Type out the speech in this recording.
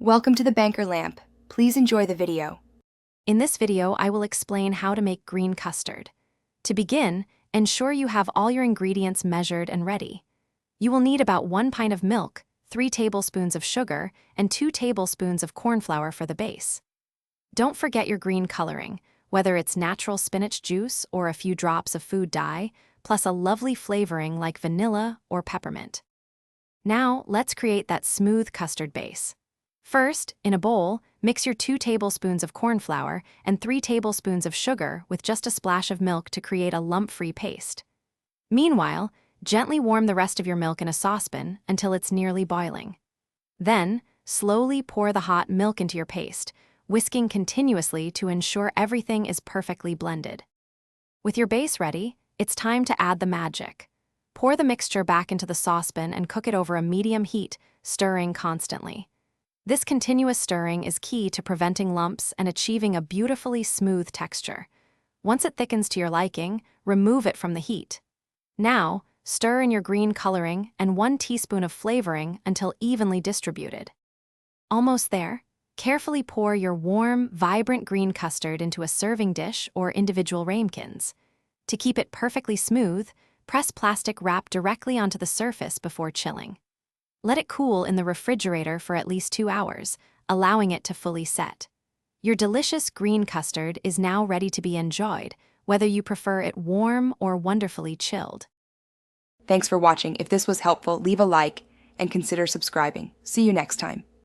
Welcome to the Banker Lamp. Please enjoy the video. In this video, I will explain how to make green custard. To begin, ensure you have all your ingredients measured and ready. You will need about 1 pint of milk, 3 tablespoons of sugar, and 2 tablespoons of corn flour for the base. Don't forget your green coloring, whether it's natural spinach juice or a few drops of food dye, plus a lovely flavoring like vanilla or peppermint. Now, let's create that smooth custard base. First, in a bowl, mix your 2 tablespoons of corn flour and 3 tablespoons of sugar with just a splash of milk to create a lump-free paste. Meanwhile, gently warm the rest of your milk in a saucepan until it's nearly boiling. Then, slowly pour the hot milk into your paste, whisking continuously to ensure everything is perfectly blended. With your base ready, it's time to add the magic. Pour the mixture back into the saucepan and cook it over a medium heat, stirring constantly. This continuous stirring is key to preventing lumps and achieving a beautifully smooth texture. Once it thickens to your liking, remove it from the heat. Now, stir in your green coloring and 1 teaspoon of flavoring until evenly distributed. Almost there, carefully pour your warm, vibrant green custard into a serving dish or individual ramekins. To keep it perfectly smooth, press plastic wrap directly onto the surface before chilling. Let it cool in the refrigerator for at least 2 hours, allowing it to fully set. Your delicious green custard is now ready to be enjoyed, whether you prefer it warm or wonderfully chilled. Thanks for watching. If this was helpful, leave a like and consider subscribing. See you next time.